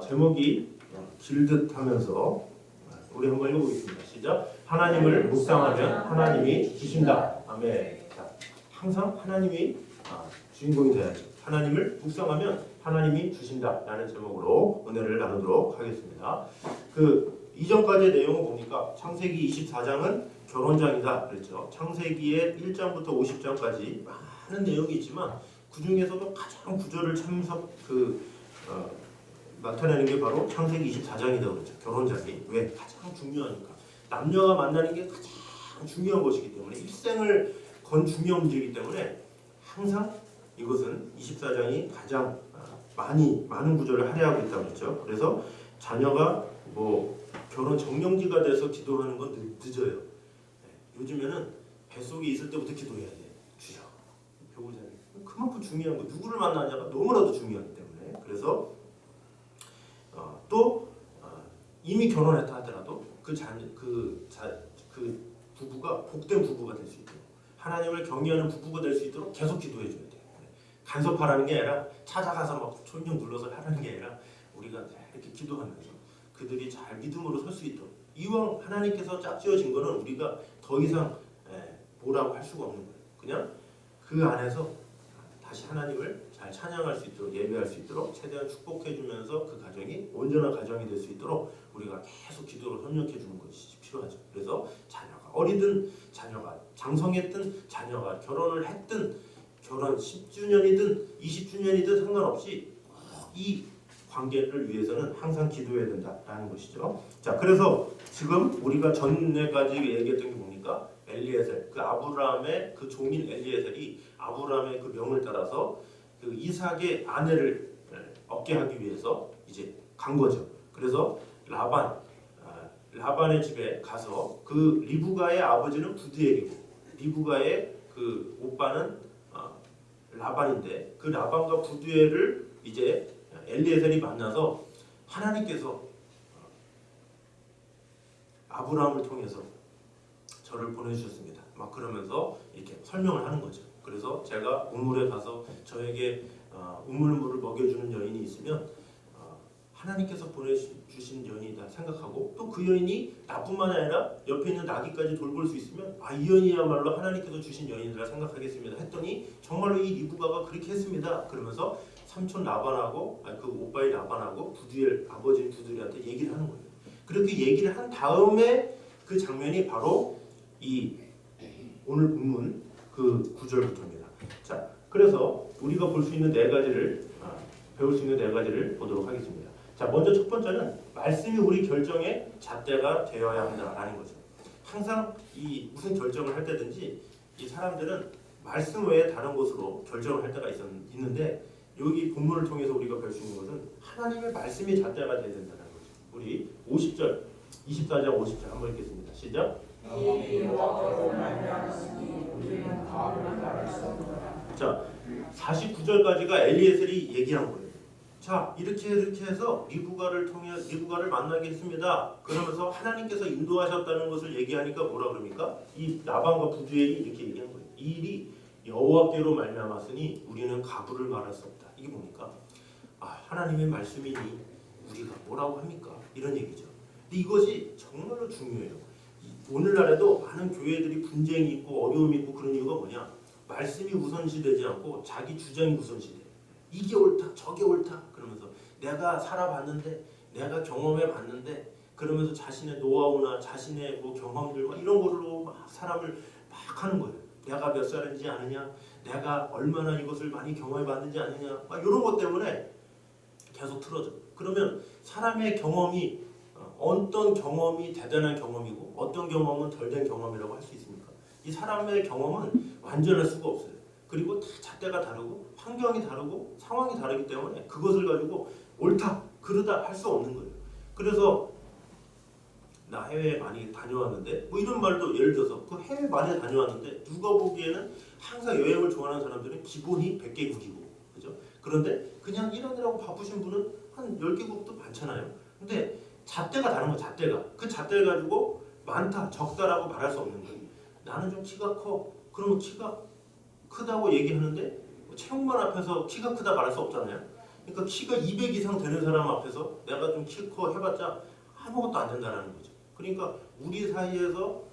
제목이 길듯 하면서 우리 한번 읽어보겠습니다. 시작. 하나님을 묵상하면 하나님이 주신다. 아멘. 자, 항상 하나님이 주인공이 돼야죠. 하나님을 묵상하면 하나님이 주신다라는 제목으로 은혜를 나누도록 하겠습니다. 이전까지의 내용을 보니까 창세기 24장은 결혼장이다 그랬죠. 창세기의 1장부터 50장까지 많은 내용이 있지만 그 중에서도 가장 구절을 나타내는 게 바로 창세기 24장이다 그랬죠. 결혼장이. 왜? 가장 중요하니까. 남녀가 만나는 게 가장 중요한 것이기 때문에 일생을 건 중요한 문제이기 때문에 항상 이것은 24장이 가장 많은 구절을 할애하고 있다고 그랬죠. 그래서 자녀가 결혼 정령지가 돼서 기도하는 건 늦어요. 요즘에는 뱃속에 있을 때부터 기도해야 돼. 주여, 배우자니. 그만큼 중요한 거. 누구를 만나냐가 너무나도 중요하기 때문에. 그래서 이미 결혼했다 하더라도 그 부부가 복된 부부가 될 수 있도록 하나님을 경외하는 부부가 될 수 있도록 계속 기도해 줘야 돼요. 간섭하라는 게 아니라 찾아가서 막 손좀 눌러서 하라는 게 아니라 우리가 이렇게 기도하면서 그들이 잘 믿음으로 설 수 있도록. 이왕 하나님께서 짝지어진 거는 우리가 더 이상 뭐라고 할 수가 없는 거예요. 그냥 그 안에서 다시 하나님을 잘 찬양할 수 있도록 예배할 수 있도록 최대한 축복해 주면서 그 가정이 온전한 가정이 될 수 있도록 우리가 계속 기도로 협력해 주는 것이 필요하죠. 그래서 자녀가 어리든 자녀가 장성했든 자녀가 결혼을 했든 결혼 10주년이든 20주년이든 상관없이 이 관계를 위해서는 항상 기도해야 된다라는 것이죠. 자, 그래서 지금 우리가 전에까지 얘기했던 게 뭡니까? 엘리에셀, 그 아브라함의 그 종인 엘리에셀이 아브라함의 그 명을 따라서 그 이삭의 아내를 얻게 하기 위해서 이제 간 거죠. 그래서 라반의 집에 가서 그 리브가의 아버지는 부두엘이고 리브가의 그 오빠는 라반인데 그 라반과 부두엘을 이제 엘리에셀이 만나서 하나님께서 아브라함을 통해서 저를 보내주셨습니다. 막 그러면서 이렇게 설명을 하는 거죠. 그래서 제가 우물에 가서 저에게 우물물을 먹여주는 여인이 있으면 하나님께서 보내주신 여인이다 생각하고 또 그 여인이 나뿐만 아니라 옆에 있는 나귀까지 돌볼 수 있으면 이 여인이야말로 하나님께서 주신 여인이라 생각하겠습니다 했더니 정말로 이 리브가가 그렇게 했습니다. 그러면서 삼촌 라반하고 그 오빠의 라반하고 부두엘 아버지 부두엘한테 얘기를 하는 거예요. 그렇게 얘기를 한 다음에 그 장면이 바로 이 오늘 본문 그 9절부터입니다. 자, 그래서 우리가 볼 수 있는 네 가지를 배울 수 있는 네 가지를 보도록 하겠습니다. 자, 먼저 첫 번째는 말씀이 우리 결정의 잣대가 되어야 한다라는 거죠. 항상 이 무슨 결정을 할 때든지 이 사람들은 말씀 외에 다른 것으로 결정을 할 때가 있는데 여기 본문을 통해서 우리가 볼 수 있는 것은 하나님의 말씀이 잣대가 되어야 된다는 거죠. 우리 50절, 24장 50절 한번 읽겠습니다. 시작. 자, 49절까지가 엘리에셀이 얘기한 거예요. 자, 이렇게 해서 리브가를 만나게 했습니다. 그러면서 하나님께서 인도하셨다는 것을 얘기하니까 뭐라 그럽니까? 이 라반과 부두엘이 이렇게 얘기한 거예요. 이 일이 여호와께로 말미암았으니 우리는 가부를 말할 수 없다. 이게 뭡니까? 하나님의 말씀이니 우리가 뭐라고 합니까? 이런 얘기죠. 근데 이것이 정말로 중요해요. 오늘날에도 많은 교회들이 분쟁이 있고 어려움이 있고 그런 이유가 뭐냐? 말씀이 우선시되지 않고 자기 주장이 우선시돼요. 이게 옳다, 저게 옳다 그러면서 내가 살아봤는데, 내가 경험해봤는데 그러면서 자신의 노하우나 자신의 경험들과 이런 걸로 막 사람을 막 하는 거예요. 내가 몇 살인지 아느냐, 내가 얼마나 이것을 많이 경험해봤는지 아느냐, 이런 것 때문에 계속 틀어져. 그러면 사람의 경험이 어떤 경험이 대단한 경험이고 어떤 경험은 덜된 경험이라고 할 수 있습니까? 이 사람의 경험은 완전할 수가 없어요. 그리고 다 잣대가 다르고 환경이 다르고 상황이 다르기 때문에 그것을 가지고 옳다, 그르다 할 수 없는 거예요. 그래서 나 해외에 많이 다녀왔는데 이런 말도 예를 들어서 그 해외 많이 다녀왔는데 누가 보기에는 항상 여행을 좋아하는 사람들은 기본이 100개국이고 그죠? 그런데 그냥 일하느라고 바쁘신 분은 한 10개국도 많잖아요. 근데 잣대가 다른 거 잣대가. 그 잣대를 가지고 많다, 적다라고 말할 수 없는 거예요. 나는 좀 키가 커. 그러면 키가 크다고 얘기하는데 체육관 앞에서 키가 크다 말할 수 없잖아요. 그러니까 키가 200 이상 되는 사람 앞에서 내가 좀 키 커 해봤자 아무것도 안 된다는 거죠. 그러니까 우리 사이에서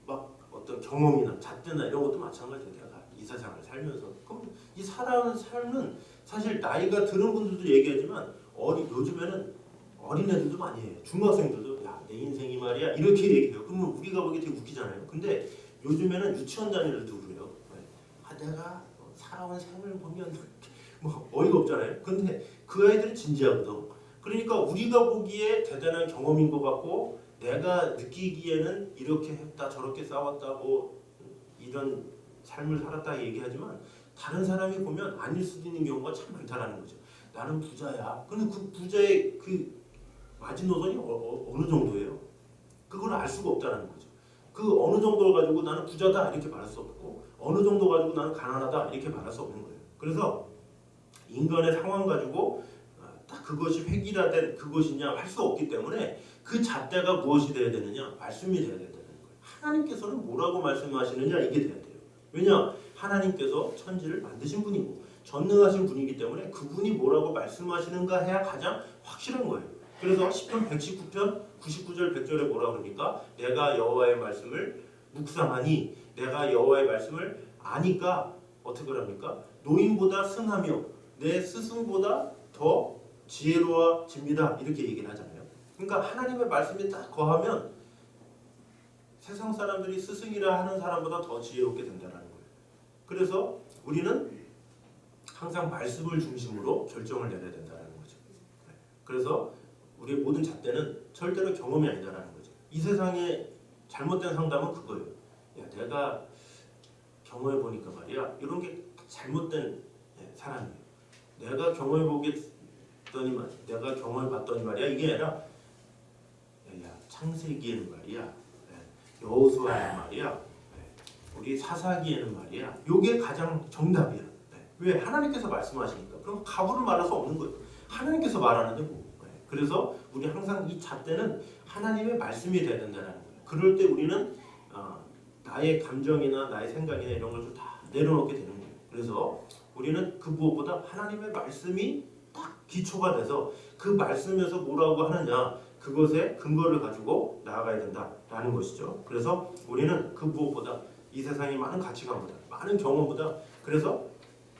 막 어떤 경험이나 잣대나 이런 것도 마찬가지예요. 내가 이 세상을 살면서 그럼 이 살아가는 삶은 사실 나이가 드는 분들도 얘기하지만 요즘에는 어린애들도 많이 해요. 중학생들도 야, 내 인생이 말이야 이렇게 얘기해요. 그러면 우리가 보기에 되게 웃기잖아요. 근데 요즘에는 유치원 다니는 애들도 그래요. 내가 살아온 생을 보면 뭐 어이가 없잖아요. 근데 그 아이들은 진지하거든. 그러니까 우리가 보기에 대단한 경험인 것 같고 내가 느끼기에는 이렇게 했다 저렇게 싸웠다고 이런 삶을 살았다 얘기하지만 다른 사람이 보면 아닐 수도 있는 경우가 참 많다라는 거죠. 나는 부자야. 근데 그 부자의 그 마지노선이 어느 정도예요? 그걸 알 수가 없다는 거죠. 그 어느 정도를 가지고 나는 부자다 이렇게 말할 수 없고 어느 정도 가지고 나는 가난하다 이렇게 말할 수 없는 거예요. 그래서 인간의 상황 가지고 딱 그것이 획일화된 그것이냐 할 수 없기 때문에 그 잣대가 무엇이 돼야 되느냐? 말씀이 돼야 된다는 거예요. 하나님께서는 뭐라고 말씀하시느냐 이게 돼야 돼요. 왜냐? 하나님께서 천지를 만드신 분이고 전능하신 분이기 때문에 그분이 뭐라고 말씀하시는가 해야 가장 확실한 거예요. 그래서 시편 119편 99절 100절에 뭐라 그러니까 내가 여호와의 말씀을 묵상하니 내가 여호와의 말씀을 아니까 어떻게 합니까? 노인보다 승하며 내 스승보다 더 지혜로워집니다. 이렇게 얘기를 하잖아요. 그러니까 하나님의 말씀이 딱 거하면 세상 사람들이 스승이라 하는 사람보다 더 지혜롭게 된다는 거예요. 그래서 우리는 항상 말씀을 중심으로 결정을 내려야 된다는 거죠. 그래서 우리의 모든 잣대는 절대로 경험이 아니다라는 거죠. 이 세상의 잘못된 상담은 그거예요. 야, 내가 경험해 보니까 말이야 이런 게 잘못된 사람이에요. 내가 경험해 보겠더니만 내가 경험해 봤더니 말이야 이게 아니라 야, 창세기에는 말이야 여호수아는 말이야 우리 사사기에는 말이야 요게 가장 정답이야. 왜? 하나님께서 말씀하시니까. 그럼 가부를 말할 수 없는 거예요. 하나님께서 말하는데 뭐. 그래서 우리 항상 이 잣대는 하나님의 말씀이 돼야 된다는 거예요. 그럴 때 우리는 나의 감정이나 나의 생각이나 이런 걸 좀 다 내려놓게 되는 거예요. 그래서 우리는 그 무엇보다 하나님의 말씀이 딱 기초가 돼서 그 말씀에서 뭐라고 하느냐 그것에 근거를 가지고 나아가야 된다라는 것이죠. 그래서 우리는 그 무엇보다 이 세상의 많은 가치관보다 많은 경험보다 그래서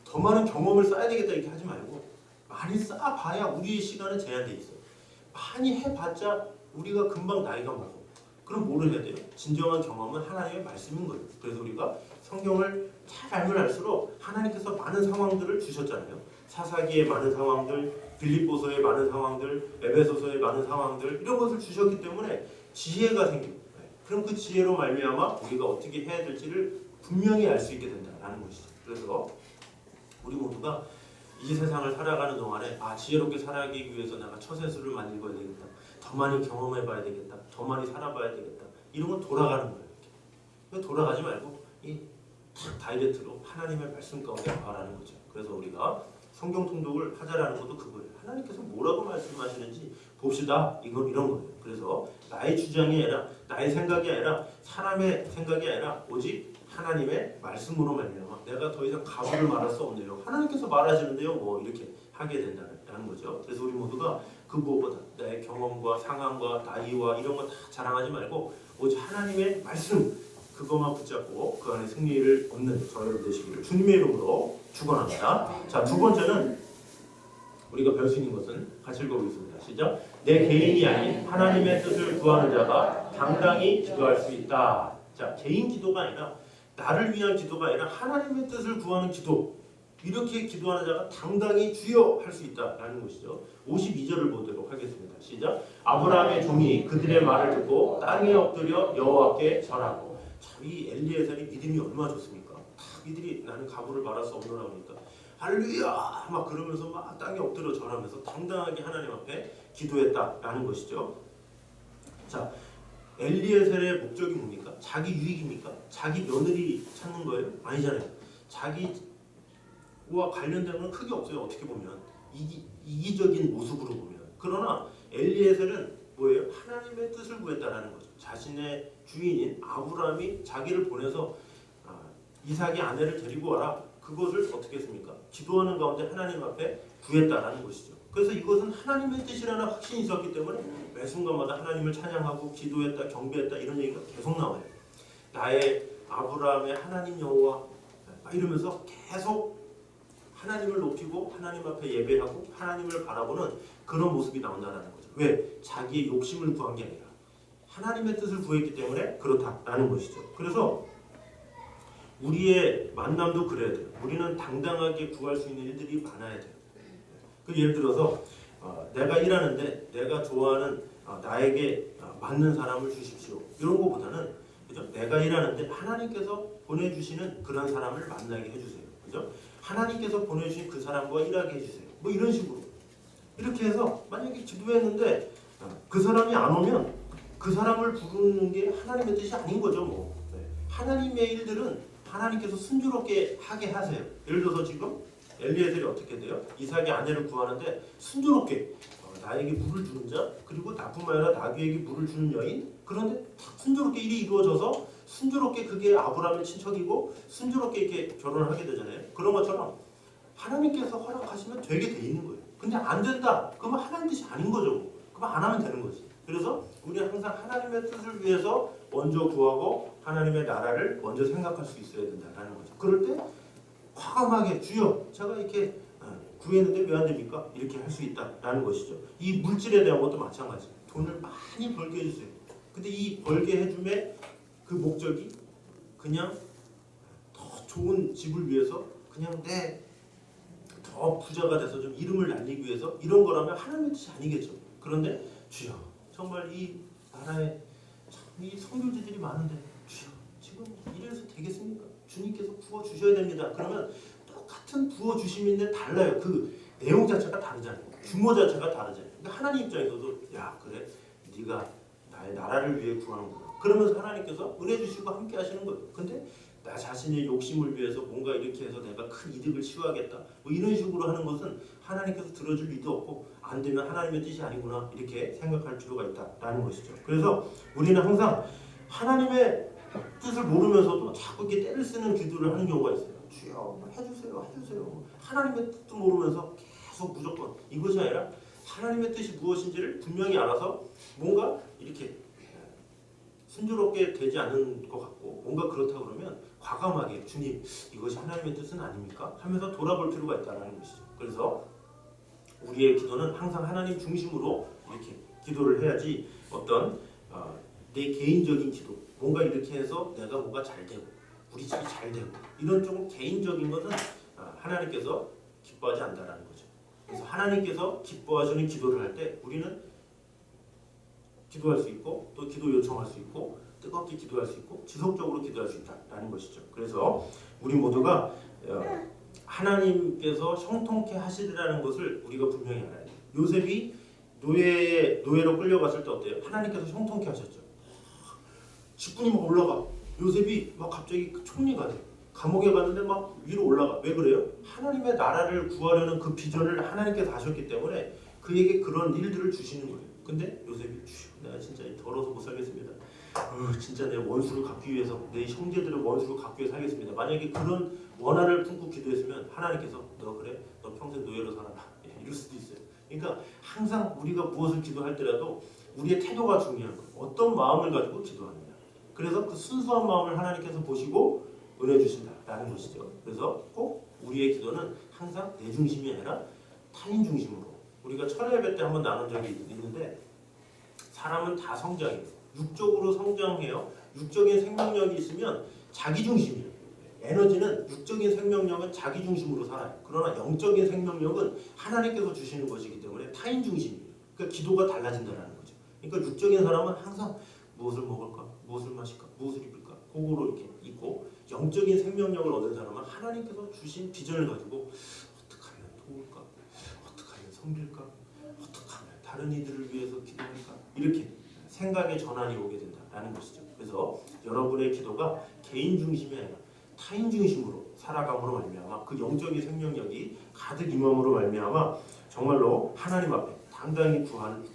더 많은 경험을 쌓아야 되겠다 이렇게 하지 말고 많이 쌓아봐야 우리의 시간은 제한돼 있어요. 많이 해봤자 우리가 금방 나이가 먹어. 그럼 뭐를 해야 돼요? 진정한 경험은 하나님의 말씀인 거예요. 그래서 우리가 성경을 잘 알면 알수록 하나님께서 많은 상황들을 주셨잖아요. 사사기의 많은 상황들, 빌립보서의 많은 상황들, 에베소서의 많은 상황들 이런 것을 주셨기 때문에 지혜가 생기고 그럼 그 지혜로 말미암아 우리가 어떻게 해야 될지를 분명히 알 수 있게 된다는 것이죠. 그래서 우리 모두가 이 세상을 살아가는 동안에 지혜롭게 살아가기 위해서 내가 처세술을 많이 읽어야 되겠다. 더 많이 경험해봐야 되겠다. 더 많이 살아봐야 되겠다. 이런 건 돌아가는 거예요. 이렇게. 돌아가지 말고 이 다이렉트로 하나님의 말씀 가운데 나가라는 거죠. 그래서 우리가 성경 통독을 하자라는 것도 그거예요. 하나님께서 뭐라고 말씀하시는지 봅시다. 이런 거예요. 그래서 나의 주장이 아니라 나의 생각이 아니라 사람의 생각이 아니라 오직 하나님의 말씀으로 말미암아 내가 더 이상 가부를 말할 수 없네요. 하나님께서 말하시는데요. 뭐 이렇게 하게 된다는 거죠. 그래서 우리 모두가 그 무엇보다 나의 경험과 상황과 나이와 이런 거 다 자랑하지 말고 오직 하나님의 말씀 그것만 붙잡고 그 안에 승리를 얻는 저 여러분 되시기를 주님의 이름으로 축원합니다. 자, 두 번째는 우리가 배울 수 있는 것은 같이 읽어보겠습니다. 시작. 내 개인이 아닌 하나님의 뜻을 구하는 자가 당당히 기도할 수 있다. 자, 개인 기도가 아니라 나를 위한 기도가 아니라 하나님의 뜻을 구하는 기도. 이렇게 기도하는 자가 당당히 주여 할 수 있다라는 것이죠. 52절을 보도록 하겠습니다. 시작. 아브라함의 종이 그들의 말을 듣고 땅에 엎드려 여호와께 절하고. 참 이 엘리에셀이 믿음이 얼마나 좋습니까? 이들이 나는 가부를 말할 수 없노라 하니까 할렐루야 막 그러면서 막 땅에 엎드려 절하면서 당당하게 하나님 앞에 기도했다라는 것이죠. 자, 엘리에셀의 목적이 뭡니까? 자기 유익입니까? 자기 며느리 찾는 거예요? 아니잖아요. 자기와 관련된 건 크게 없어요. 어떻게 보면 이기적인 모습으로 보면. 그러나 엘리에셀은 뭐예요? 하나님의 뜻을 구했다라는 거죠. 자신의 주인인 아브라함이 자기를 보내서 이삭의 아내를 데리고 와라. 그것을 어떻게 했습니까? 기도하는 가운데 하나님 앞에 구했다라는 것이죠. 그래서 이것은 하나님의 뜻이라는 확신이 있었기 때문에 매 순간마다 하나님을 찬양하고 기도했다, 경배했다 이런 얘기가 계속 나와요. 나의 아브라함의 하나님 여호와 이러면서 계속 하나님을 높이고 하나님 앞에 예배하고 하나님을 바라보는 그런 모습이 나온다는 거죠. 왜? 자기의 욕심을 구한 게 아니라 하나님의 뜻을 구했기 때문에 그렇다라는 것이죠. 그래서 우리의 만남도 그래야 돼요. 우리는 당당하게 구할 수 있는 일들이 많아야 돼요. 예를 들어서 내가 일하는데 내가 좋아하는 나에게 맞는 사람을 주십시오. 이런 거보다는 그죠? 내가 일하는데 하나님께서 보내주시는 그런 사람을 만나게 해주세요. 그죠? 하나님께서 보내주신 그 사람과 일하게 해주세요. 뭐 이런 식으로 이렇게 해서 만약에 기도했는데 그 사람이 안 오면 그 사람을 부르는 게 하나님의 뜻이 아닌 거죠. 뭐 하나님의 일들은 하나님께서 순조롭게 하게 하세요. 예를 들어서 지금 엘리에셀이 어떻게 돼요? 이삭의 아내를 구하는데 순조롭게 나에게 물을 주는 자 그리고 나뿐만 아니라 나귀에게 물을 주는 여인 그런데 순조롭게 일이 이루어져서 순조롭게 그게 아브라함의 친척이고 순조롭게 이렇게 결혼을 하게 되잖아요. 그런 것처럼 하나님께서 허락하시면 되게 돼 있는 거예요. 근데 안 된다. 그러면 하나님 뜻이 아닌 거죠. 그러면 안 하면 되는 거지. 그래서 우리는 항상 하나님의 뜻을 위해서 먼저 구하고 하나님의 나라를 먼저 생각할 수 있어야 된다는 거죠. 그럴 때 과감하게 주여 제가 이렇게 구했는데 왜 안 됩니까? 이렇게 할 수 있다라는 것이죠. 이 물질에 대한 것도 마찬가지예요. 돈을 많이 벌게 해주세요. 근데 이 벌게 해줌의 그 목적이 그냥 더 좋은 집을 위해서 그냥 내 더 부자가 돼서 좀 이름을 날리기 위해서 이런 거라면 하나님의 뜻이 아니겠죠. 그런데 주여 정말 이 나라에 참 이 선교지들이 많은데 주여 지금 이래서 되겠습니까? 주님께서 부어 주셔야 됩니다. 그러면 똑같은 부어 주심인데 달라요. 그 내용 자체가 다르잖아요. 규모 자체가 다르잖아요. 그러니까 하나님 입장에서도 야 그래 네가 나의 나라를 위해 구하는구나. 그러면서 하나님께서 은혜 주시고 함께 하시는 거예요. 근데 나 자신의 욕심을 위해서 뭔가 이렇게 해서 내가 큰 이득을 취하겠다. 뭐 이런 식으로 하는 것은 하나님께서 들어줄 리도 없고 안 되면 하나님의 뜻이 아니구나 이렇게 생각할 필요가 있다라는 것이죠. 그래서 우리는 항상 하나님의 뜻을 모르면서도 자꾸 이렇게 때를 쓰는 기도를 하는 경우가 있어요. 주여 해주세요, 해주세요. 하나님의 뜻도 모르면서 계속 무조건 이것이 아니라 하나님의 뜻이 무엇인지를 분명히 알아서 뭔가 이렇게 순조롭게 되지 않은 것 같고 뭔가 그렇다 그러면 과감하게 주님 이것이 하나님의 뜻은 아닙니까? 하면서 돌아볼 필요가 있다는 것이죠. 그래서 우리의 기도는 항상 하나님 중심으로 이렇게 기도를 해야지 어떤 내 개인적인 기도 뭔가 이렇게 해서 내가 뭔가 잘 되고 우리 집이 잘 되고 이런 좀 개인적인 것은 하나님께서 기뻐하지 않는다는 거죠. 그래서 하나님께서 기뻐하시는 기도를 할 때 우리는 기도할 수 있고 또 기도 요청할 수 있고 뜨겁게 기도할 수 있고 지속적으로 기도할 수 있다는 것이죠. 그래서 우리 모두가 하나님께서 형통케 하시리라는 것을 우리가 분명히 알아야 돼요. 요셉이 노예로 끌려갔을 때 어때요? 하나님께서 형통케 하셨죠. 직분이 막 올라가. 요셉이 막 갑자기 총리가 돼. 감옥에 갔는데 막 위로 올라가. 왜 그래요? 하나님의 나라를 구하려는 그 비전을 하나님께서 하셨기 때문에 그에게 그런 일들을 주시는 거예요. 근데 요셉이 내가 진짜 더러워서 못 살겠습니다. 진짜 내 원수를 갚기 위해서 내 형제들의 원수를 갚기 위해서 살겠습니다. 만약에 그런 원한을 품고 기도했으면 하나님께서 너 그래? 너 평생 노예로 살아라. 이럴 수도 있어요. 그러니까 항상 우리가 무엇을 기도할 때라도 우리의 태도가 중요한 거예요. 어떤 마음을 가지고 기도하느냐. 그래서 그 순수한 마음을 하나님께서 보시고 은혜 주신다라는 것이죠. 그래서 꼭 우리의 기도는 항상 내 중심이 아니라 타인 중심으로. 우리가 철야 예배 때 한번 나눈 적이 있는데 사람은 다 성장해요. 육적으로 성장해요. 육적인 생명력이 있으면 자기 중심이에요. 에너지는 육적인 생명력은 자기 중심으로 살아요. 그러나 영적인 생명력은 하나님께서 주시는 것이기 때문에 타인 중심이에요. 그러니까 기도가 달라진다는 거죠. 그러니까 육적인 사람은 항상 무엇을 먹을까, 무엇을 마실까, 무엇을 입을까, 그거로 이렇게 있고 영적인 생명력을 얻은 사람은 하나님께서 주신 비전을 가지고 어떻게 하면 도울까, 어떻게 하면 섬길까, 어떻게 하면 다른 이들을 위해서 기도할까 이렇게 생각의 전환이 오게 된다는 것이죠. 그래서 여러분의 기도가 개인 중심이 아니라 타인 중심으로 살아감으로 말미암아 그 영적인 생명력이 가득 임함으로 말미암아 정말로 하나님 앞에 당당히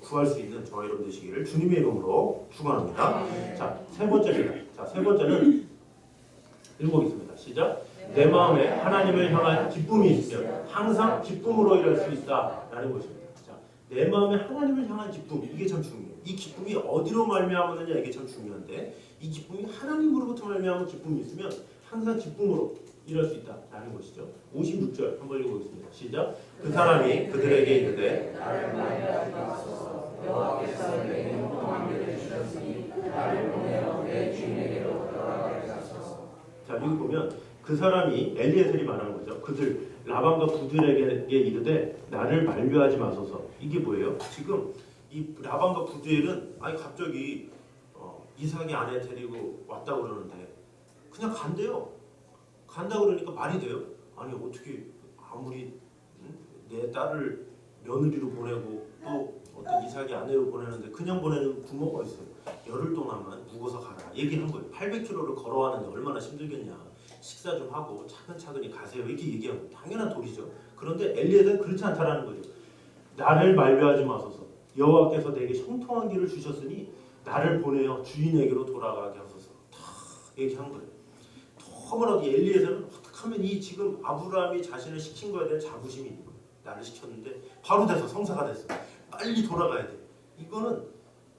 구할 수 있는 저와 여러분 되시기를 주님의 이름으로 축원합니다. 자, 세 번째입니다. 자, 세 번째는 읽어보겠습니다. 시작. 내 마음에 하나님을 향한 기쁨이 있으면 항상 기쁨으로 일할 수 있다라는 것입니다. 자, 내 마음에 하나님을 향한 기쁨, 이게 참 중요해요. 이 기쁨이 어디로 말미암았느냐, 이게 참 중요한데, 이 기쁨이 하나님으로부터 말미암은 기쁨이 있으면 항상 기쁨으로 일할 수 있다라는 것이죠. 56절 한번 읽어보겠습니다. 시작. 그 사람이 그들에게 이르되 여호와께서 내게 평안을 주셨으니 나를 보내어 내 주인에게로 돌아가게 하소서. 자, 여기 보면 그 사람이 엘리에셀이 말하는 거죠. 그들 라반과 부두엘에게 이르되 나를 만류하지 마소서. 이게 뭐예요? 지금 이 라반과 부두엘은 아니 갑자기 이삭이 아내 데리고 왔다 그러는데 그냥 간대요. 간다 그러니까 말이 돼요? 아니 어떻게 아무리 내 딸을 며느리로 보내고 또 어떤 이삭이 아내로 보내는데 그냥 보내는 부모가 있어요. 열흘 동안만 묵어서 가라 얘기한 거예요. 800km를 걸어왔는데 얼마나 힘들겠냐. 식사 좀 하고 차근차근히 가세요. 이렇게 얘기한 거예요. 당연한 도리죠. 그런데 엘리에셀은 그렇지 않다라는 거죠. 나를 만류하지 마소서. 여호와께서 내게 형통한 길을 주셨으니 나를 보내어 주인에게로 돌아가게 하소서. 다 얘기한 거예요. 너무나도 엘리에셀은 어떻게 하면 이 지금 아브라함이 자신을 시킨 거에 대한 자부심이 있는 거예요. 나를 시켰는데 바로 돼서 성사가 됐어. 빨리 돌아가야 돼. 이거는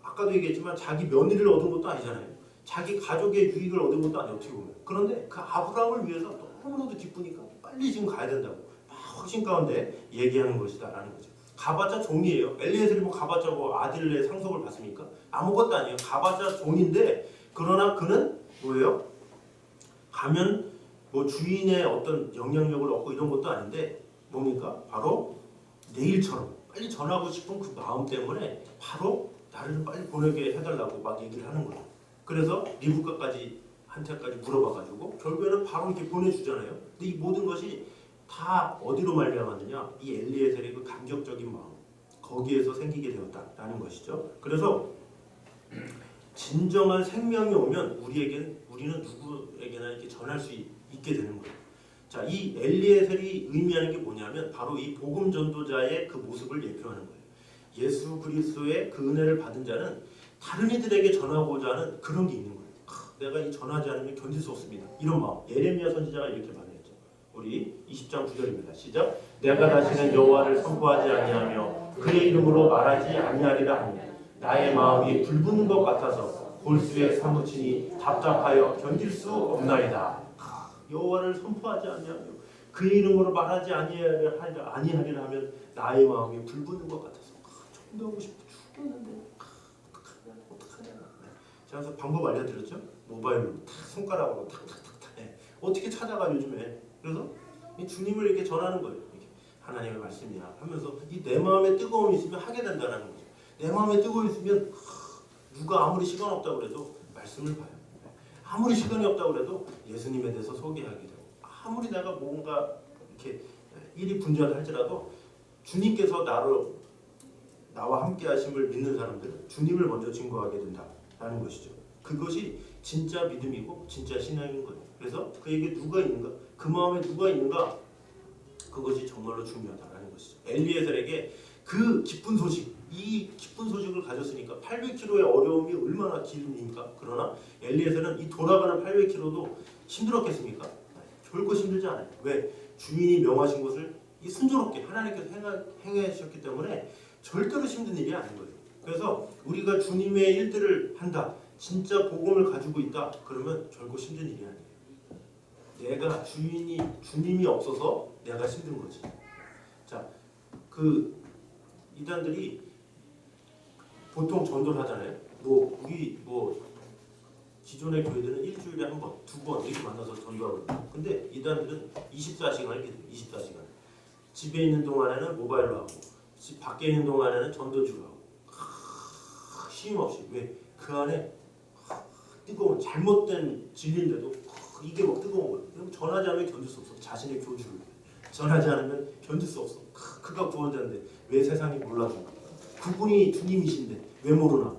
아까도 얘기했지만 자기 며느리를 얻은 것도 아니잖아요. 자기 가족의 유익을 얻은 것도 아니에요. 어떻게 보면. 그런데 그 아브라함을 위해서 너무나도 기쁘니까 빨리 지금 가야 된다고 막 확신 가운데 얘기하는 것이다 라는 거죠. 가봤자 종이에요. 엘리에셀이 뭐 가봤자 뭐 아들의 상속을 받습니까? 아무것도 아니에요. 가봤자 종인데 그러나 그는 뭐예요? 가면 뭐 주인의 어떤 영향력을 얻고 이런 것도 아닌데 뭡니까? 바로 내일처럼 빨리 전하고 싶은 그 마음 때문에 바로 나를 좀 빨리 보내게 해달라고 막 얘기를 하는 거예요. 그래서 리브가까지 한테까지 물어봐가지고 결국에는 바로 이렇게 보내주잖아요. 근데 이 모든 것이 다 어디로 말미암았느냐? 이 엘리에셀의 그 감격적인 마음 거기에서 생기게 되었다라는 것이죠. 그래서 진정한 생명이 오면 우리는 누구에게나 이렇게 전할 수 있게 되는 거예요. 자, 이 엘리에셀이 의미하는 게 뭐냐면 바로 이 복음 전도자의 그 모습을 예표하는 거예요. 예수 그리스도의 그 은혜를 받은 자는 다른 이들에게 전하고자 하는 그런 게 있는 거예요. 내가 이 전하지 않으면 견딜 수 없습니다. 이런 마음. 예레미야 선지자가 이렇게 말했죠. 우리 20장 9절입니다. 시작. 내가 다시는 여호와를 선포하지 아니하며 그의 이름으로 말하지 아니하리라 하니 나의 마음이 불붙는 것 같아서 골수에 사무치니 답답하여 견딜 수 없나이다. 여호와를 선포하지 아니하며 그의 이름으로 말하지 아니하리라 하면 나의 마음이 불붙는 것 같아서 전도하고 싶어 죽겠는데 어떡하냐. 제가 그래서 방법 알려드렸죠. 모바일로 탁 손가락으로 탁탁탁탁 어떻게 찾아가 요즘에. 그래서 이 주님을 이렇게 전하는 거예요. 이렇게 하나님의 말씀이야 하면서 이 내 마음에 뜨거움이 있으면 하게 된다는 거죠. 내 마음에 뜨거움이 있으면 누가 아무리 시간 없다고 그래도 말씀을 봐요. 아무리 시간이 없다고 그래도 예수님에 대해서 소개하게 되고 아무리 내가 뭔가 이렇게 일이 분주하할지라도 주님께서 나와 함께 하심을 믿는 사람들은 주님을 먼저 증거하게 된다라는 것이죠. 그것이 진짜 믿음이고 진짜 신앙인 거예요. 그래서 그에게 누가 있는가? 그 마음에 누가 있는가? 그것이 정말로 중요하다라는 것이죠. 엘리에셀에게 그 기쁜 소식, 이 기쁜 소식을 가졌으니까 800km의 어려움이 얼마나 길입니까? 그러나 엘리에셀은 이 돌아가는 800km도 힘들었겠습니까? 결코 힘들지 않아요. 왜? 주인이 명하신 것을 이 순조롭게 하나님께서 행하셨기 때문에 절대로 힘든 일이 아닌 거예요. 그래서 우리가 주님의 일들을 한다, 진짜 복음을 가지고 있다, 그러면 결코 힘든 일이 아니에요. 내가 주님이 없어서 내가 힘든 거지. 자, 그 이단들이 보통 전도를 하잖아요. 우리 기존의 교회들은 일주일에 한 번, 두 번 이렇게 만나서 전도하거든요. 근데 이단들은 24시간 이렇게 돼요. 24시간. 집에 있는 동안에는 모바일로 하고, 집 밖에 있는 동안에는 전도주로 하고. 쉼 없이. 왜? 그 안에 뜨거운 잘못된 진리인데도 이게 막 뜨거운 거예요. 전하지 않으면 견딜 수 없어. 자신의 교주를 전하지 않으면 견딜 수 없어. 그가 구원자인데 왜 세상이 몰라줘? 그분이 주님이신데 왜 모르나?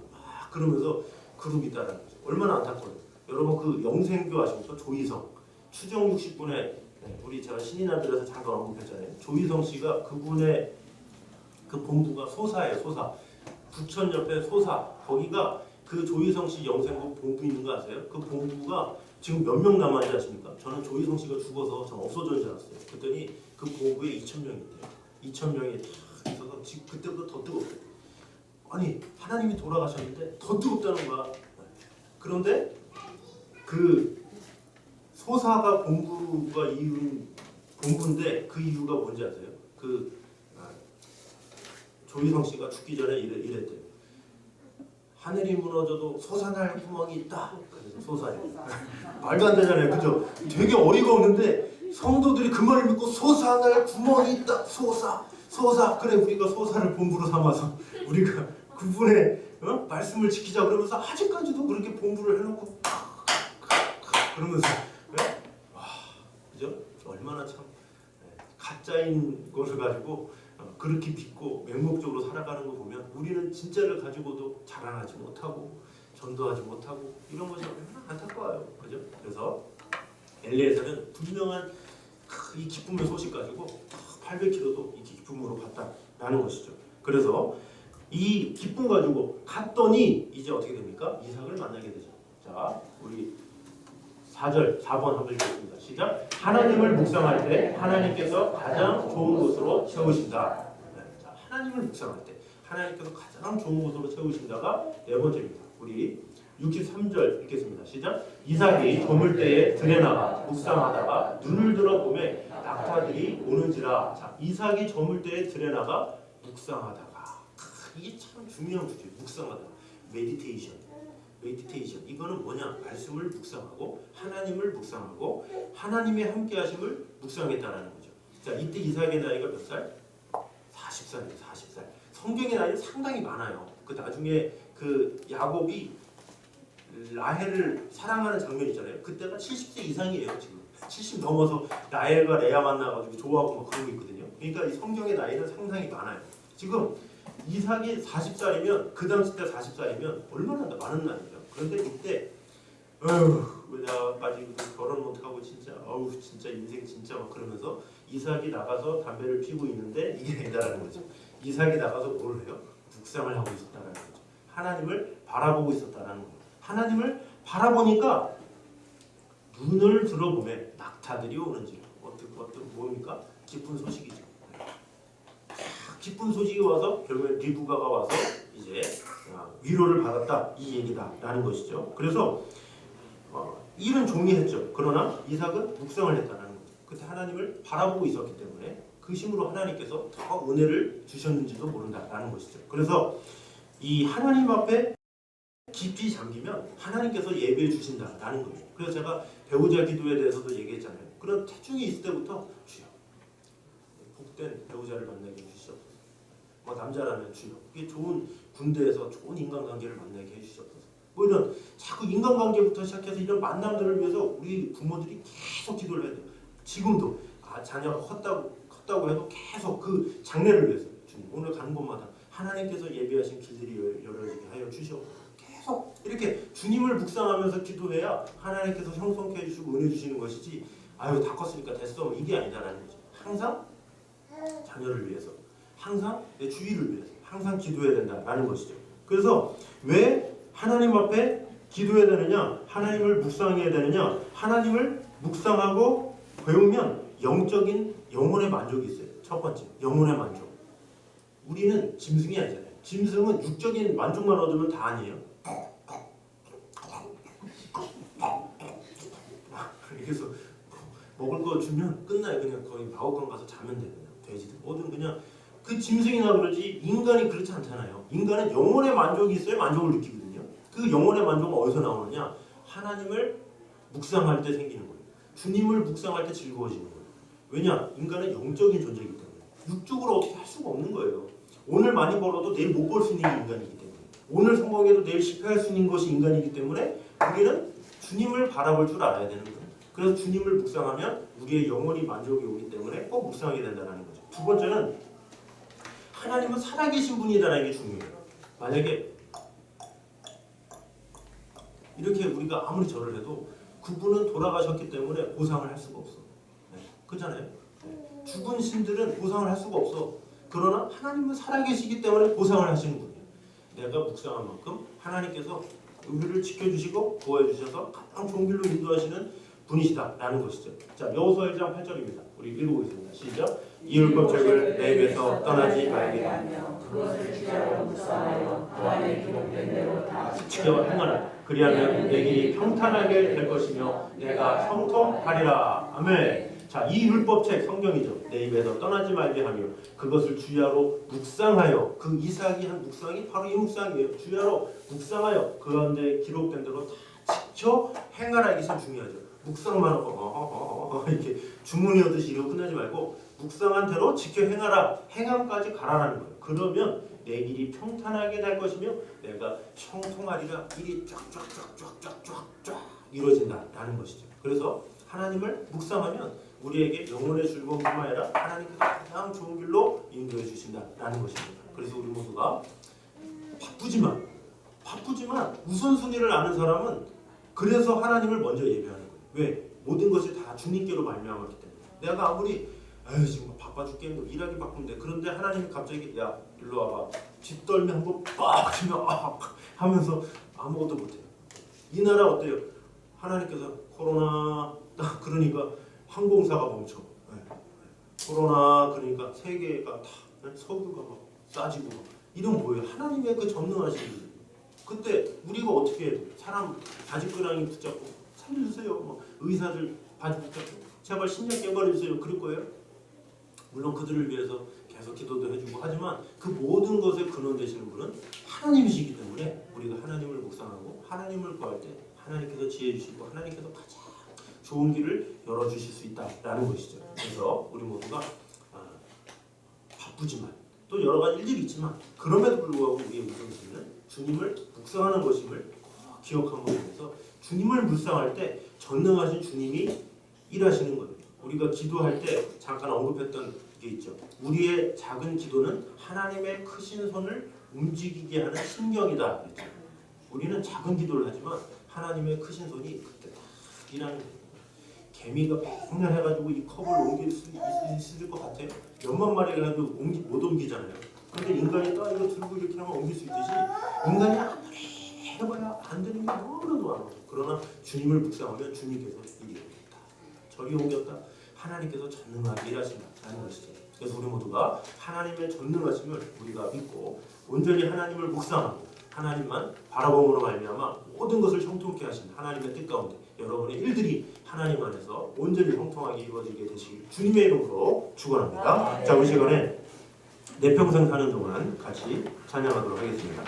그러면서 그룹이 따라하는 거죠. 얼마나 안타까워요. 여러분 그 영생교 아십니까? 조희성 추정 60분에 우리 제가 신인아들에서 잠깐 언급했잖아요. 조희성 씨가 그분의 그 본부가 소사예요. 소사. 부천 옆에 소사. 거기가 그 조희성 씨 영생교 본부 있는 거 아세요? 그 본부가 지금 몇 명 남았는지 아십니까? 저는 조희성 씨가 죽어서 전 없어진 줄 알았어요. 그랬더니 그 보고에 2,000명이 있대요. 2,000명이 다 있어서 지금 그때보다 더 뜨겁대요. 아니 하나님이 돌아가셨는데 더 뜨겁다는 거야. 그런데 그 소사가 본부가 이유는 본부인데 그 이유가 뭔지 아세요? 조희성 씨가 죽기 전에 이랬대요. 하늘이 무너져도 솟아날 구멍이 있다. 그래서 솟아요. 말도 안 되잖아요, 그죠? 되게 어이가 없는데 성도들이 그 말을 믿고 솟아날 구멍이 있다. 솟아. 그래 우리가 솟아를 본부로 삼아서 우리가 그분의 말씀을 지키자 그러면서 아직까지도 그렇게 본부를 해놓고 그러면서 와, 그죠? 얼마나 참 가짜인 것을 가지고 그렇게 믿고 맹목적으로 살아가는 거 보면 우리는 진짜를 가지고도 자랑하지 못하고 전도하지 못하고 이런 것이 얼마나 안타까워요, 그죠? 그래서 엘리에서는 분명한 이 기쁨의 소식 가지고 800km도 이 기쁨으로 갔다라는 것이죠. 그래서 이 기쁨 가지고 갔더니 이제 어떻게 됩니까? 이삭을 만나게 되죠. 자, 우리 4절, 4번 한번 읽겠습니다. 시작. 하나님을 묵상할 때 하나님께서 가장 좋은 곳으로 채우신다. 자, 하나님을 묵상할 때 하나님께서 가장 좋은 곳으로 채우신다가 네 번째입니다. 우리 63절 읽겠습니다. 시작. 이삭이 저물 때에 들에 나가 묵상하다가 눈을 들어 보매 낙타들이 오는지라. 자, 이삭이 저물 때에 들에 나가 묵상하다가 이게 참 중요한 구조예요. 묵상하다가 메디테이션. 이거는 뭐냐? 말씀을 묵상하고 하나님을 묵상하고 하나님의 함께하심을 묵상했다라는 거죠. 자, 이때 이삭의 나이가 몇 살? 40살이에요. 40살. 성경의 나이는 상당히 많아요. 그 나중에 그 야곱이 라헬을 사랑하는 장면 있잖아요. 그때가 70세 이상이에요. 지금 70 넘어서 라헬과 레아 만나가지고 좋아하고 막 그러고 있거든요. 그러니까 이 성경의 나이는 상당히 많아요. 지금 이삭이 40살이면 그 당시 때 40살이면 얼마나 많은 나이예요. 그런데 이때 왜 나까지 결혼 못하고 진짜 진짜 인생 진짜 막 그러면서 이삭이 나가서 담배를 피우고 있는데 이게 아니다라는 거죠. 이삭이 나가서 뭘 해요? 묵상을 하고 있었다라는 거죠. 하나님을 바라보고 있었다라는 거예요. 하나님을 바라보니까 눈을 들어보면 낙타들이 오는지 어떤 뭡니까? 기쁜 소식이죠. 기쁜 소식이 와서 결국에 리브가가 와서 이제 위로를 받았다 이 얘기다라는 것이죠. 그래서 일은 종이했죠. 그러나 이삭은 묵상을 했다는 거죠. 그때 하나님을 바라보고 있었기 때문에 그 힘으로 하나님께서 더 은혜를 주셨는지도 모른다라는 것이죠. 그래서 이 하나님 앞에 깊이 잠기면 하나님께서 예배해 주신다라는 거예요. 그래서 제가 배우자 기도에 대해서도 얘기했잖아요. 그런 태중이 있을 때부터 주여 복된 배우자를 만나게 해주시옵소서. 남자라면 주여 이게 좋은 군대에서 좋은 인간관계를 만나게 해주시옵소서. 뭐 이런 자꾸 인간관계부터 시작해서 이런 만남들을 위해서 우리 부모들이 계속 기도를 해야 돼요. 지금도 자녀가 컸다고 해도 계속 그 장래를 위해서 주님 오늘 가는 곳마다 하나님께서 예비하신 길들이 열어지게 하여 주시옵소서. 계속 이렇게 주님을 묵상하면서 기도해야 하나님께서 형성케 해주시고 은혜 주시는 것이지 다 컸으니까 됐어 이게 아니다라는 거죠. 항상 자녀를 위해서 항상 내 주위를 위해서 항상 기도해야 된다라는 것이죠. 그래서 왜 하나님 앞에 기도해야 되느냐 하나님을 묵상해야 되느냐 하나님을 묵상하고 배우면 영적인 영혼의 만족이 있어요. 첫 번째 영혼의 만족. 우리는 짐승이 아니잖아요. 짐승은 육적인 만족만 얻으면 다 아니에요. 그래서 먹을 거 주면 끝나요. 그냥 거의 마구간 가서 자면 돼요. 돼지들 뭐든 그냥 그 짐승이나 그러지 인간이 그렇지 않잖아요. 인간은 영혼의 만족이 있어야 만족을 느끼거든요. 그 영혼의 만족은 어디서 나오느냐? 하나님을 묵상할 때 생기는 거예요. 주님을 묵상할 때 즐거워지는 거예요. 왜냐? 인간은 영적인 존재이기 때문에 육적으로 어떻게 할 수가 없는 거예요. 오늘 많이 벌어도 내일 못 벌 수 있는 게 인간이기 때문에 오늘 성공해도 내일 실패할 수 있는 것이 인간이기 때문에 우리는 주님을 바라볼 줄 알아야 되는 거예요. 그래서 주님을 묵상하면 우리의 영혼이 만족이 오기 때문에 꼭 묵상하게 된다는 거죠. 두 번째는 하나님은 살아계신 분이다라는 게 중요해요. 만약에 이렇게 우리가 아무리 절을 해도 그분은 돌아가셨기 때문에 보상을 할 수가 없어. 그렇잖아요. 죽은 신들은 보상을 할 수가 없어. 그러나 하나님은 살아계시기 때문에 보상을 하시는 분이에요. 내가 묵상한 만큼 하나님께서 우리를 지켜주시고 구해주셔서 가장 좋은 길로 인도하시는 분이시다라는 것이죠. 자, 여호수아 1장 8절입니다. 우리 읽어보겠습니다. 시작. 이 율법책을 내 입에서 떠나지 말게 하며 그것을 지혜로 묵상하여 그 안에 기록된 대로 다 지켜 행하라. 그리하면 내 길이 평탄하게 될 것이며 내가 형통하리라. 아멘. 자, 이 율법책 성경이죠. 내 입에서 떠나지 말게 하며 그것을 주야로 묵상하여, 그 이삭이 한 묵상이 바로 이 묵상이에요. 주야로 묵상하여 그 가운데 기록된 대로 다 지켜 행하라. 이게 참 중요하죠. 묵상만 하고 이렇게 주문이 오듯이 이러고 끝나지 말고 묵상한 대로 지켜 행하라. 행함까지 가라라는 거예요. 그러면 내 길이 평탄하게 될 것이며 내가 형통하리라. 일이 쫙쫙쫙쫙쫙쫙 이루어진다라는 것이죠. 그래서 하나님을 묵상하면 우리에게 영혼의 즐거움뿐만 아니라 하나님께서 가장 좋은 길로 인도해 주신다라는 것입니다. 그래서 우리 모두가 바쁘지만 우선순위를 아는 사람은 그래서 하나님을 먼저 예배하는 거예요. 왜? 모든 것이 다 주님께로 말미암았기 때문에. 내가 아무리 지금 바빠 죽겠는데 일하기 바쁜데, 그런데 하나님이 갑자기 야 일로 와봐, 뒷덜미 한번 빡 치면 하면서 아무것도 못해요. 이 나라 어때요? 하나님께서 코로나 딱 그러니까 항공사가 멈춰. 코로나 그러니까 세계가 다 석유가 막 싸지고 이런 뭐예요? 하나님의 그 전능하신 일. 그때 우리가 어떻게 해요? 사람 바지끄랑이 붙잡고 살려주세요. 뭐 의사들 바지 붙잡고 제발 신약 개발해 주세요. 그럴 거예요? 물론 그들을 위해서 계속 기도도 해주고 하지만 그 모든 것의 근원 되시는 분은 하나님이시기 때문에 우리가 하나님을 묵상하고 하나님을 구할 때 하나님께서 지혜 주시고 하나님께서 가장 좋은 길을 열어주실 수 있다라는 것이죠. 그래서 우리 모두가 바쁘지만 또 여러 가지 일들이 있지만 그럼에도 불구하고 우리의 우선순위는 주님을 묵상하는 것임을 꼭 기억하고 있면서 주님을 묵상할 때 전능하신 주님이 일하시는 거예요. 우리가 기도할 때 잠깐 언급했던 게 있죠. 우리의 작은 기도는 하나님의 크신 손을 움직이게 하는 신경이다 그랬죠. 우리는 작은 기도를 하지만 하나님의 크신 손이 그때 딱 일하는 거예요. 개미가 백날 해가지고 이 컵을 옮길 수 있을 것 같아요. 몇만 마리가 해도 못 옮기잖아요. 근데 인간이 딱 이거 들고 이렇게 하면 옮길 수 있듯이 인간이 아무리 해봐야 안 되는 게 너무나도 많아요. 그러나 주님을 묵상하면 주님께서 일이 옮겼다, 저리 옮겼다, 하나님께서 전능하게 일하신다는 것이죠. 그래서 우리 모두가 하나님의 전능하심을 우리가 믿고 온전히 하나님을 묵상하고 하나님만 바라봄으로 말미암아 모든 것을 형통케 하신 하나님의 뜻 가운데 여러분의 일들이 하나님 안에서 온전히 형통하게 이루어지게 되시길 주님의 이름으로 축원합니다. 자, 우리 시간에 내 평생 사는 동안 같이 찬양하도록 하겠습니다.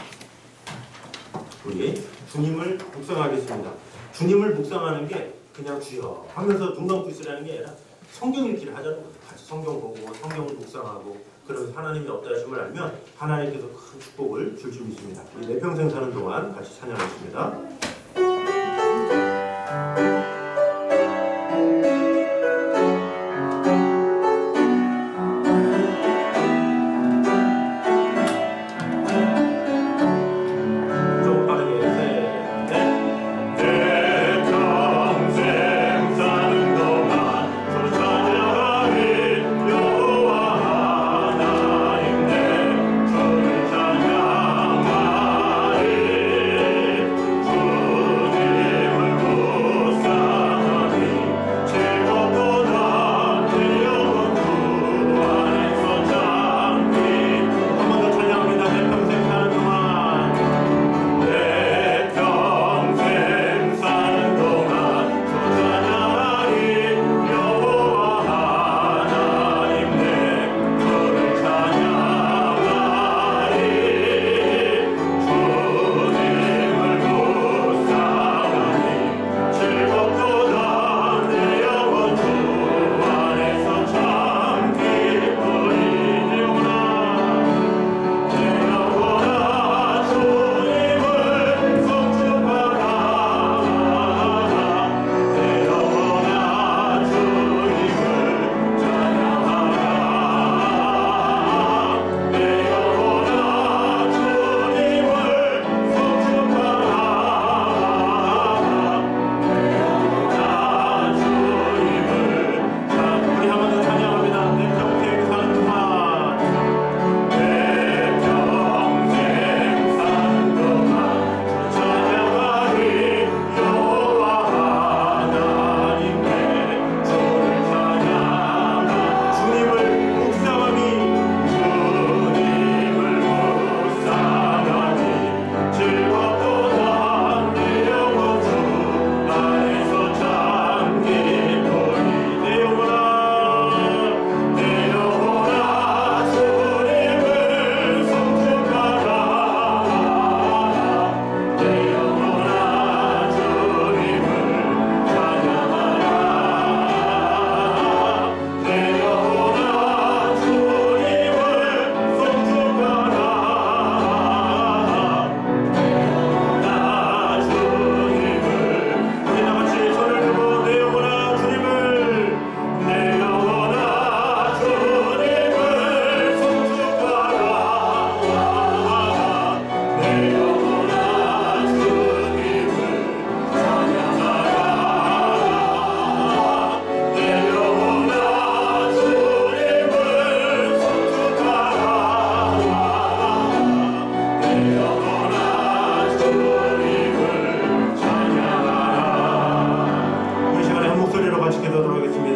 우리 주님을 묵상하겠습니다. 주님을 묵상하는 게 그냥 주여 하면서 눈 감고 있으라는 게 아니라 성경 읽기를 하자는 거예요. 같이 성경 보고 성경을 묵상하고 그러면서 하나님의 어떠하심을 알면 하나님께서 큰 축복을 줄 줄 믿습니다. 우리 내 평생 사는 동안 같이 찬양하겠습니다.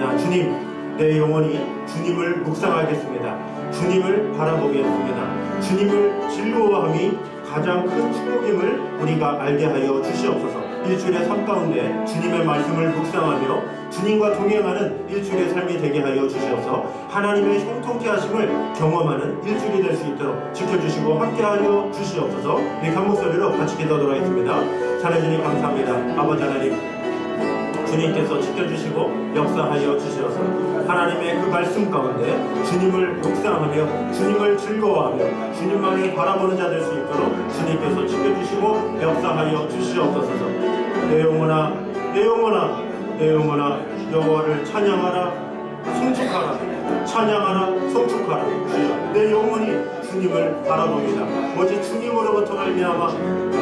기도하겠습니다. 주님, 내 영혼이 주님을 묵상하겠습니다. 주님을 바라보겠습니다. 주님을 즐거워함이 가장 큰 축복임을 우리가 알게 하여 주시옵소서. 일주일의 삶 가운데 주님의 말씀을 묵상하며 주님과 동행하는 일주일의 삶이 되게 하여 주시옵소서. 하나님의 형통케 하심을 경험하는 일주일이 될 수 있도록 지켜주시고 함께하여 주시옵소서. 우리 간목소리로 같이 기도하도록 하겠습니다. 살아주님 감사합니다. 아버지 하나님, 주님께서 지켜주시고 역사하여 주시옵소서. 하나님의 그 말씀 가운데 주님을 묵상하며 주님을 즐거워하며 주님만을 바라보는 자 될 수 있도록 주님께서 지켜주시고 역사하여 주시옵소서. 내 영혼아, 내 영혼아, 내 영혼아, 여호와를 찬양하라, 송축하라. 찬양하라, 송축하라. 주여, 내 영혼이 주님을 바라봅니다. 오직 주님으로부터 말미암아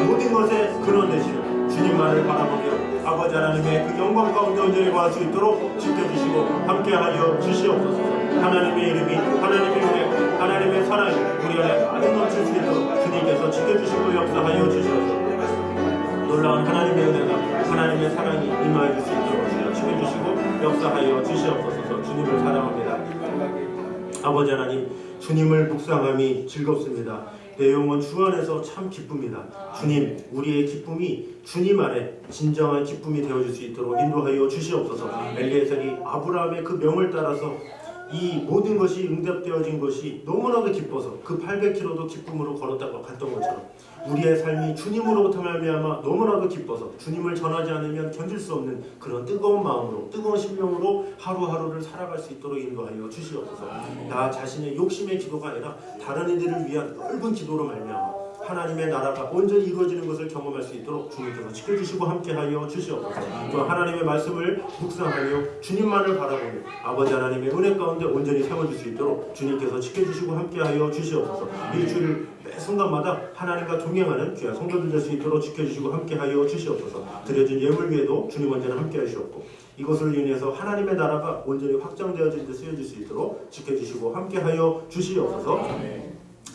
모든 것의 근원 되시는 주님만을 바라보며 아버지 하나님의 그 영광 가운데 온전히 거할 수 있도록 지켜주시고 함께하여 주시옵소서. 하나님의 이름이, 하나님의 은혜, 하나님의 사랑이 우리 안에 많이 넘칠 수 있도록 주님께서 지켜주시고 역사하여 주시옵소서. 놀라운 하나님의 은혜가, 하나님의 사랑이 임하여 줄 수 있도록 주여 지켜주시고 역사하여 주시옵소서. 주님을 사랑합니다. 아버지 하나님, 주님을 묵상함이 즐겁습니다. 내 영혼 주 안에서 참 기쁩니다. 주님, 우리의 기쁨이 주님 안에 진정한 기쁨이 되어줄 수 있도록 인도하여 주시옵소서. 엘리에셀이 아브라함의 그 명을 따라서 이 모든 것이 응답되어진 것이 너무나도 기뻐서 그 800km도 기쁨으로 걸었다고 갔던 것처럼 우리의 삶이 주님으로부터 말미암아 너무나도 기뻐서 주님을 전하지 않으면 견딜 수 없는 그런 뜨거운 마음으로, 뜨거운 심령으로 하루하루를 살아갈 수 있도록 인도하여 주시옵소서. 나 자신의 욕심의 기도가 아니라 다른 이들을 위한 넓은 기도로 말미암아 하나님의 나라가 온전히 이루어지는 것을 경험할 수 있도록 주님께서 지켜주시고 함께하여 주시옵소서. 또 하나님의 말씀을 묵상하며 주님만을 바라보며 아버지 하나님의 은혜 가운데 온전히 세워질 수 있도록 주님께서 지켜주시고 함께하여 주시옵소서. 일주일 매 순간마다 하나님과 동행하는 귀한 성도들 될 수 있도록 지켜주시고 함께하여 주시옵소서. 드려진 예물 위에도 주님 언제나 함께하시옵고 이것을 인해서 하나님의 나라가 온전히 확장되어질 때 쓰여질 수 있도록 지켜주시고 함께하여 주시옵소서.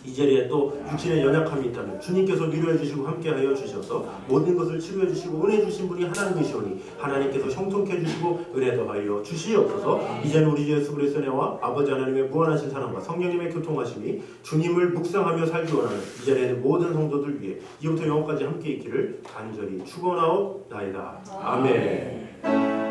이 자리에 또 육신의 연약함이 있다면 주님께서 위로해 주시고 함께하여 주셔서 모든 것을 치료해 주시고 은혜 주신 분이 하나님이시오니 하나님께서 형통케 해주시고 은혜 더하여 주시옵소서. 이제는 우리 주 예수 그리스도의 은혜와 아버지 하나님의 무한하신 사랑과 성령님의 교통하심이 주님을 묵상하며 살기 원하는 이 자리에는 모든 성도들 위해 이후부터 영원까지 함께 있기를 간절히 축원하옵나이다. 아멘.